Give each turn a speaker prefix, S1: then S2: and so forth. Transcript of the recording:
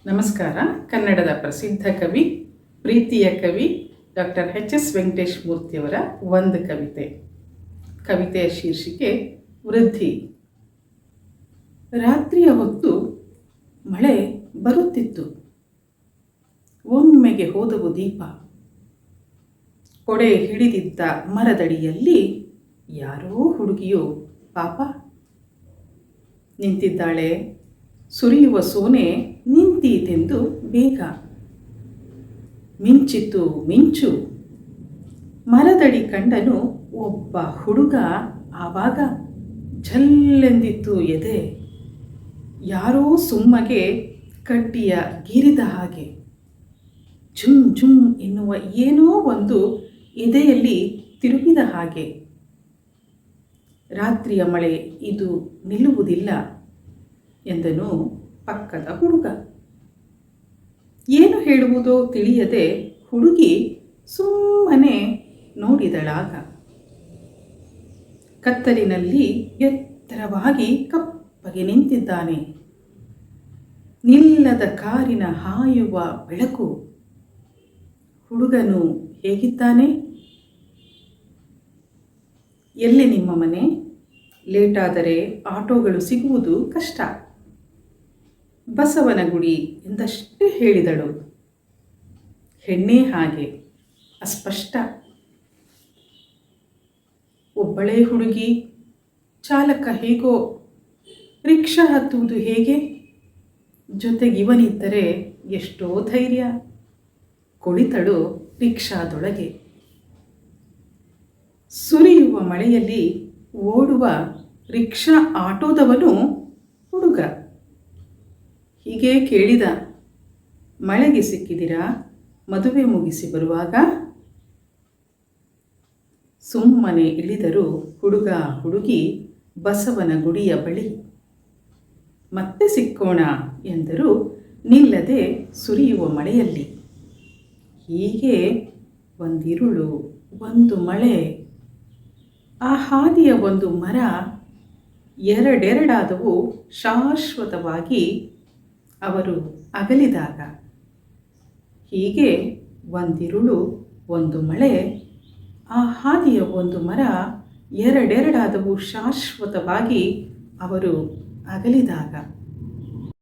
S1: ನಮಸ್ಕಾರ. ಕನ್ನಡದ ಪ್ರಸಿದ್ಧ ಕವಿ, ಪ್ರೀತಿಯ ಕವಿ ಡಾಕ್ಟರ್ ಎಚ್.ಎಸ್. ವೆಂಕಟೇಶ ಮೂರ್ತಿಯವರ ಒಂದು ಕವಿತೆಯ ಶೀರ್ಷಿಕೆ ವೃದ್ಧಿ. ರಾತ್ರಿಯ ಹೊತ್ತು ಮಳೆ ಬರುತ್ತಿತ್ತು. ಒಮ್ಮೆಗೆ ಹೋದವು ದೀಪ. ಕೊಡೆ ಹಿಡಿದಿದ್ದ ಮರದಡಿಯಲ್ಲಿ ಯಾರೋ ಹುಡುಗಿಯು ಪಾಪ ನಿಂತಿದ್ದಾಳೆ. ಸುರಿಯುವ ಸೋನೆ ನಿಂತೀತೆಂದು ಬೇಗ ಮಿಂಚಿತು ಮಿಂಚು. ಮರದಡಿ ಕಂಡನು ಒಬ್ಬ ಹುಡುಗ. ಆವಾಗ ಝಲ್ಲೆಂದಿತ್ತು ಎದೆ. ಯಾರೋ ಸುಮ್ಮಗೆ ಕಡ್ಡಿಯ ಗೀರಿದ ಹಾಗೆ. ಝುಮ್ ಝುಮ್ ಎನ್ನುವ ಏನೋ ಒಂದು ಎದೆಯಲ್ಲಿ ತಿರುಗಿದ ಹಾಗೆ. ರಾತ್ರಿಯ ಮಳೆ ಇದು ನಿಲ್ಲುವುದಿಲ್ಲ ಎಂದನು ಪಕ್ಕದ ಹುಡುಗ. ಏನು ಹೇಳುವುದೋ ತಿಳಿಯದೆ ಹುಡುಗಿ ಸುಮ್ಮನೆ ನೋಡಿದಳಾಗ. ಕತ್ತಲಿನಲ್ಲಿ ಎತ್ತರವಾಗಿ ಕಪ್ಪಗೆ ನಿಂತಿದ್ದಾನೆ. ನಿಲ್ಲದ ಕಾರಿನ ಹಾಯುವ ಬೆಳಕು. ಹುಡುಗನು ಹೇಗಿದ್ದಾನೆ? ಎಲ್ಲಿ ನಿಮ್ಮ ಮನೆ? ಲೇಟಾದರೆ ಆಟೋಗಳು ಸಿಗುವುದು ಕಷ್ಟ. ಬಸವನಗುಡಿ ಎಂದಷ್ಟೇ ಹೇಳಿದಳು. ಹೆಣ್ಣೆ ಹಾಗೆ ಅಸ್ಪಷ್ಟ. ಒಬ್ಬಳೇ ಹುಡುಗಿ. ಚಾಲಕ ಹೇಗೋ. ರಿಕ್ಷಾ ಹತ್ತುವುದು ಹೇಗೆ? ಜೊತೆಗಿವನಿದ್ದರೆ ಎಷ್ಟೋ ಧೈರ್ಯ. ಕುಳಿತಳು ರಿಕ್ಷಾದೊಳಗೆ. ಸುರಿಯುವ ಮಳೆಯಲ್ಲಿ ಓಡುವ ರಿಕ್ಷಾ ಆಟೋದವನು ಹುಡುಗ. ಹೀಗೆ ಕೇಳಿದ, ಮಳೆಗೆ ಸಿಕ್ಕಿದಿರಾ ಮದುವೆ ಮುಗಿಸಿ ಬರುವಾಗ? ಸುಮ್ಮನೆ ಇಳಿದರು ಹುಡುಗ ಹುಡುಗಿ ಬಸವನ ಗುಡಿಯ ಬಳಿ. ಮತ್ತೆ ಸಿಕ್ಕೋಣ ಎಂದರು ನಿಲ್ಲದೆ ಸುರಿಯುವ ಮಳೆಯಲ್ಲಿ. ಹೀಗೆ ಒಂದಿರುಳು, ಒಂದು ಮಳೆ. ಆ ಹಾದಿಯ ಒಂದು ಮರ ಎರಡೆರಡಾದವು ಶಾಶ್ವತವಾಗಿ ಅವರು ಅಗಲಿದಾಗ. ಹೀಗೆ ಒಂದಿರುಳು, ಒಂದು ಮಳೆ. ಆ ಹಾದಿಯ ಒಂದು ಮರ ಎರಡೆರಡಾದವು ಶಾಶ್ವತವಾಗಿ ಅವರು ಅಗಲಿದಾಗ.